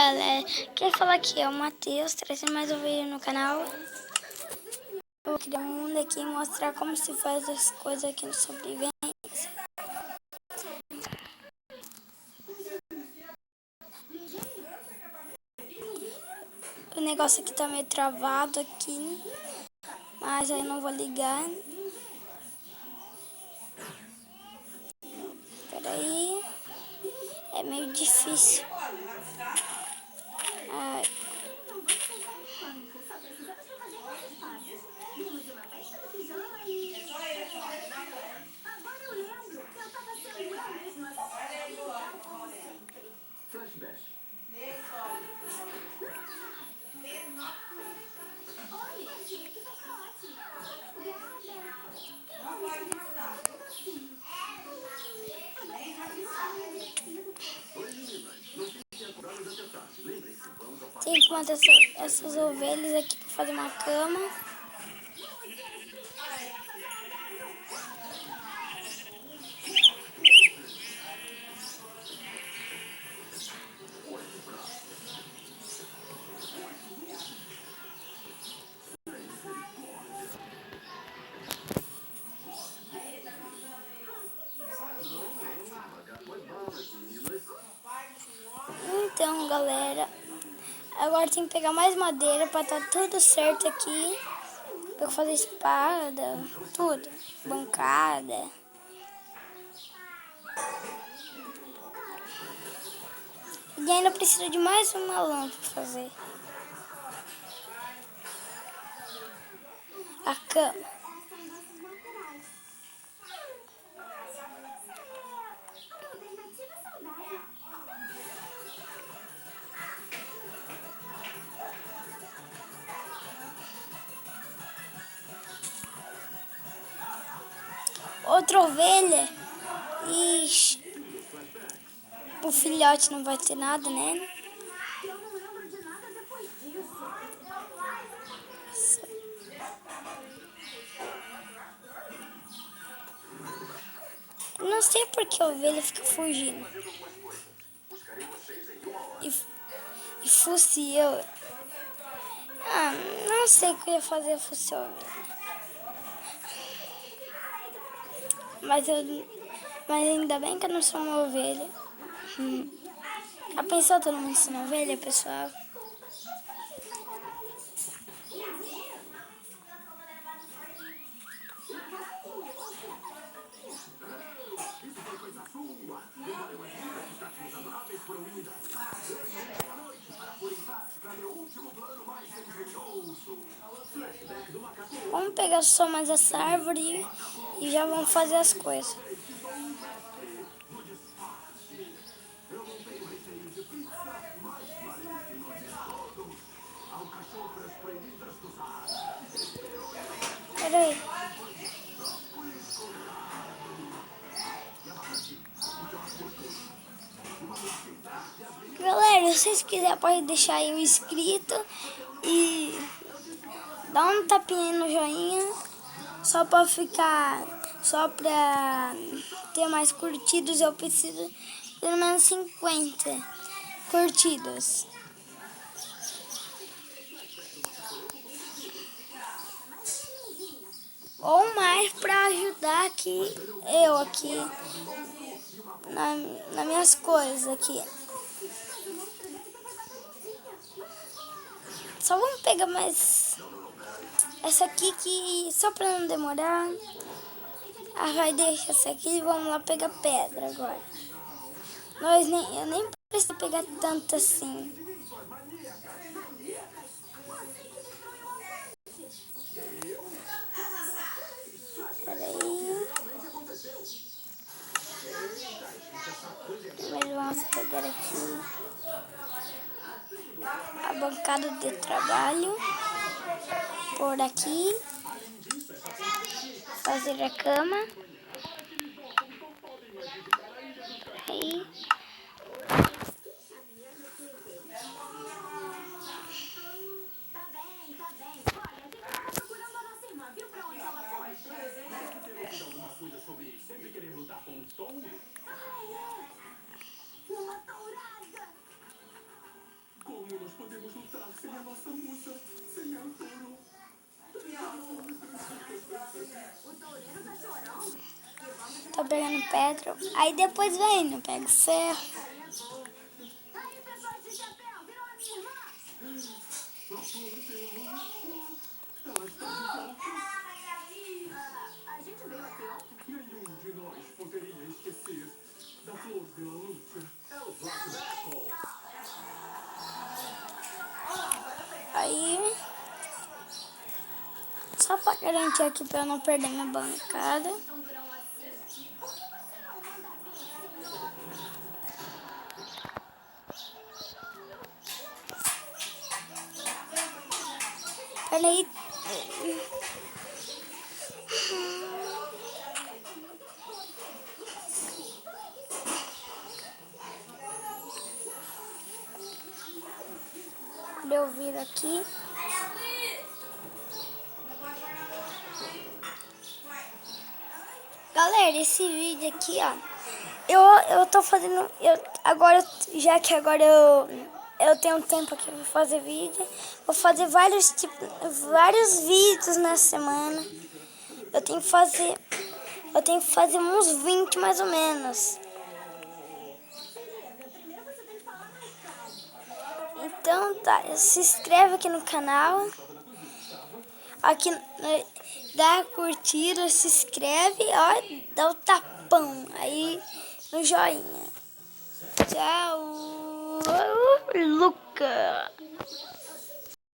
galera, quem fala aqui é o Matheus, trazendo mais um vídeo no canal. Eu vou criar um mundo aqui e mostrar como se faz as coisas aqui no sobrevivência. O negócio aqui tá meio travado aqui, mas aí eu não vou ligar. Peraí, é meio difícil. Ai. Tem que manter essas ovelhas aqui para fazer uma cama. Então, galera, agora tem que pegar mais madeira para estar tudo certo aqui. Pra eu fazer espada, tudo, bancada. E ainda precisa de mais uma lã para fazer a cama. Outra ovelha. Ixi. O filhote não vai ter nada, né? Não sei por que a ovelha fica fugindo. E fosse eu... não sei o que eu ia fazer se fosse ovelha. Mas ainda bem que eu não sou uma ovelha. A pessoa, todo mundo sendo ovelha, pessoal? Vamos pegar só mais essa árvore e já vamos fazer as coisas. Peraí. Galera, se vocês quiserem, pode deixar aí um inscrito e dá um tapinha aí no joinha, só pra ter mais curtidas. Eu preciso pelo menos 50 curtidas. Ou mais pra ajudar eu aqui nas minhas coisas aqui. Só vamos pegar mais essa aqui que só pra não demorar. Vai deixar essa aqui e vamos lá pegar pedra agora. Eu nem preciso pegar tanto assim. Peraí. Primeiro vamos pegar aqui a bancada de trabalho. Por aqui. Fazer a cama. Aí. Tô pegando pedra. Aí depois vem, eu pego ferro. Aí, só pra garantir aqui pra eu não perder minha bancada. Peraí. Quando eu vir aqui. Galera, esse vídeo aqui, ó. Eu tô fazendo. Já que agora eu tenho tempo aqui pra fazer vídeo. Vou fazer vários vídeos na semana. Eu tenho que fazer uns 20 mais ou menos. Então tá, se inscreve aqui no canal. Aqui, dá a curtida, se inscreve, ó, dá o tapão aí no joinha. Tchau, Luca.